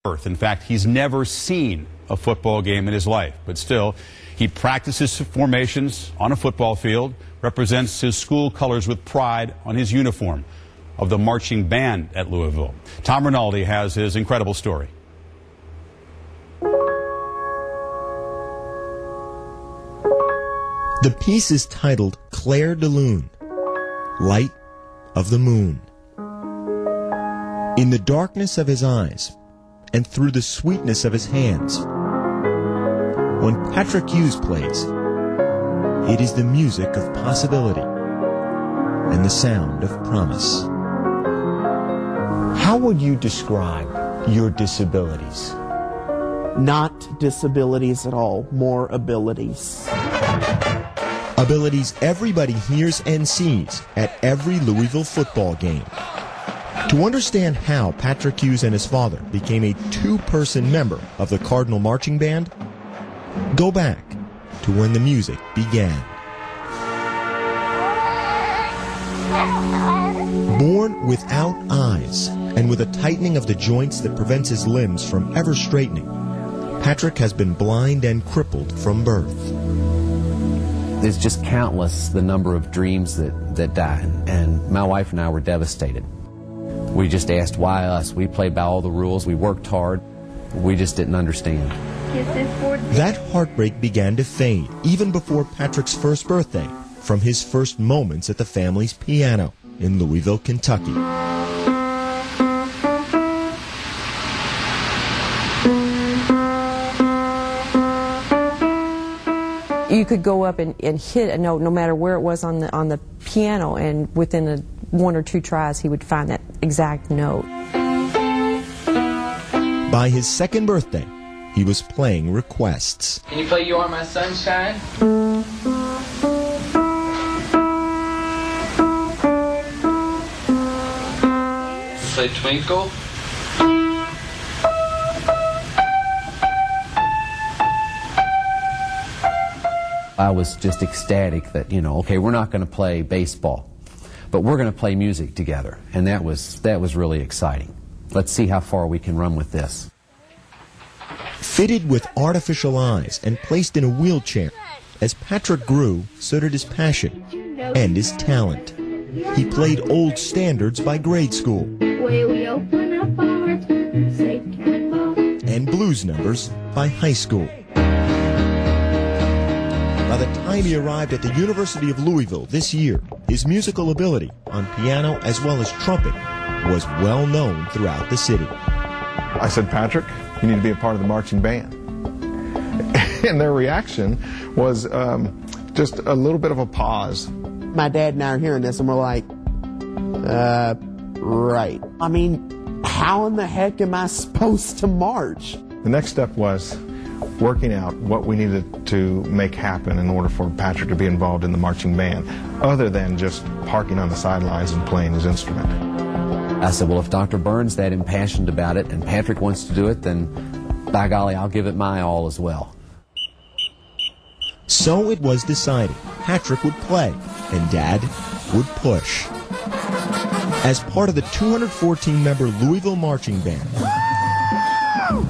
birth. In fact, he's never seen a football game in his life, but still, he practices formations on a football field, represents his school colors with pride on his uniform of the marching band at Louisville. Tom Rinaldi has his incredible story. The piece is titled Clair de Lune, Light of the Moon. In the darkness of his eyes and through the sweetness of his hands, when Patrick Hughes plays, it is the music of possibility and the sound of promise. How would you describe your disabilities? Not disabilities at all, more abilities. Abilities everybody hears and sees at every Louisville football game. To understand how Patrick Hughes and his father became a two-person member of the Cardinal Marching Band, go back to when the music began. Born without eyes and with a tightening of the joints that prevents his limbs from ever straightening, Patrick has been blind and crippled from birth. There's just countless the number of dreams that died, and my wife and I were devastated. We just asked, why us? We played by all the rules, we worked hard, we just didn't understand. That heartbreak began to fade even before Patrick's first birthday, from his first moments at the family's piano in Louisville, Kentucky. You could go up and hit a note no matter where it was on the piano, and within one or two tries he would find that exact note. By his second birthday, he was playing requests. Can you play You Are My Sunshine? Play Twinkle. I was just ecstatic that, okay, we're not going to play baseball, but we're going to play music together, and that was really exciting. Let's see how far we can run with this. Fitted with artificial eyes and placed in a wheelchair, as Patrick grew, so did his passion and his talent. He played old standards by grade school and blues numbers by high school. By the time he arrived at the University of Louisville this year, his musical ability on piano as well as trumpet was well known throughout the city. I said, Patrick, you need to be a part of the marching band. And their reaction was just a little bit of a pause. My dad and I are hearing this and we're like, right. I mean, how in the heck am I supposed to march? The next step was working out what we needed to make happen in order for Patrick to be involved in the marching band, other than just parking on the sidelines and playing his instrument. I said, well, if Dr. Burns that impassioned about it and Patrick wants to do it, then by golly, I'll give it my all as well. So it was decided Patrick would play and Dad would push. As part of the 214-member Louisville Marching Band,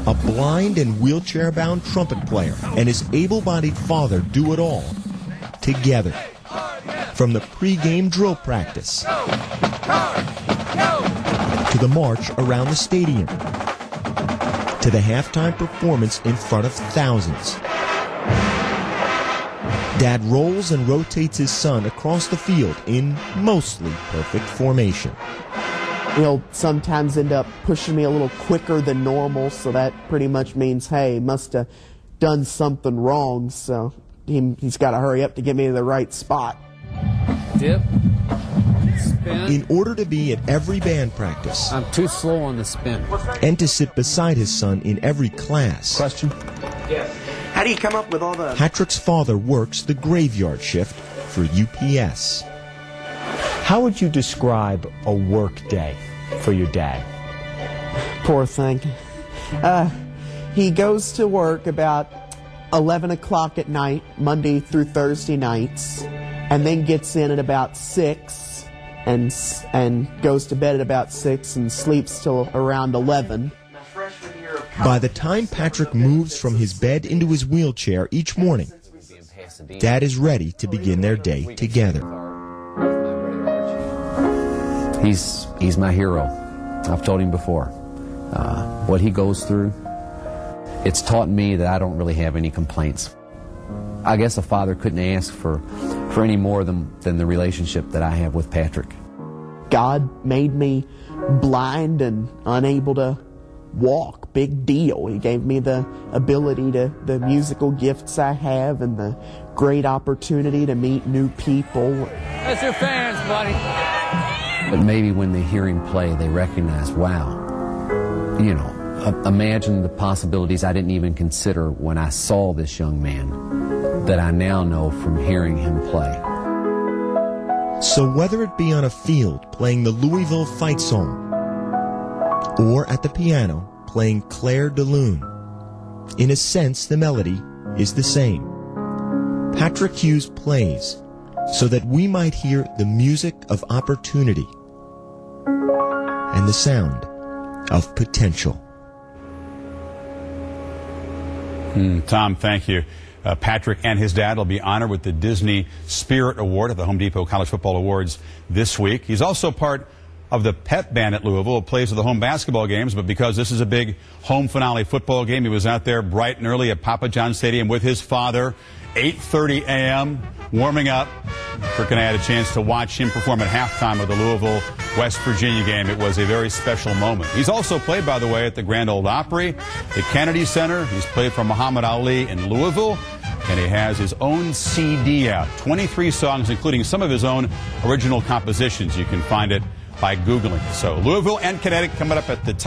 a blind and wheelchair-bound trumpet player and his able-bodied father do it all together. From the pre-game drill practice to the march around the stadium to the halftime performance in front of thousands. Dad rolls and rotates his son across the field in mostly perfect formation. He'll sometimes end up pushing me a little quicker than normal, so that pretty much means, hey, must have done something wrong, so he's got to hurry up to get me to the right spot. Dip. Spin. In order to be at every band practice, I'm too slow on the spin. And to sit beside his son in every class. Question? Yes. How do you come up with all the... Patrick's father works the graveyard shift for UPS. How would you describe a work day for your dad? Poor thing. He goes to work about 11 o'clock at night, Monday through Thursday nights, and then gets in at about 6 and goes to bed at about 6 and sleeps till around 11. My freshman year of By the time Patrick moves from his bed into his wheelchair each morning, Dad is ready to begin their day together. He's my hero. I've told him before. What he goes through, it's taught me that I don't really have any complaints. I guess a father couldn't ask for any more than the relationship that I have with Patrick. God made me blind and unable to walk. Big deal. He gave me the ability to, the musical gifts I have, and the great opportunity to meet new people. That's your fans, buddy. But maybe when they hear him play, they recognize, wow, you know, imagine the possibilities I didn't even consider when I saw this young man that I now know from hearing him play. So whether it be on a field playing the Louisville fight song, or at the piano playing Claire de Lune, in a sense the melody is the same. Patrick Hughes plays so that we might hear the music of opportunity and the sound of potential. Tom, thank you. Patrick and his dad will be honored with the Disney Spirit Award at the Home Depot College Football Awards this week. He's also part of the pep band at Louisville. It plays at the home basketball games, but because this is a big home finale football game, he was out there bright and early at Papa John Stadium with his father, 8:30 a.m., warming up. Kirk and I had a chance to watch him perform at halftime of the Louisville-West Virginia game. It was a very special moment. He's also played, by the way, at the Grand Ole Opry, the Kennedy Center. He's played for Muhammad Ali in Louisville, and he has his own CD out, 23 songs, including some of his own original compositions. You can find it by Googling. So Louisville and Connecticut coming up at the top.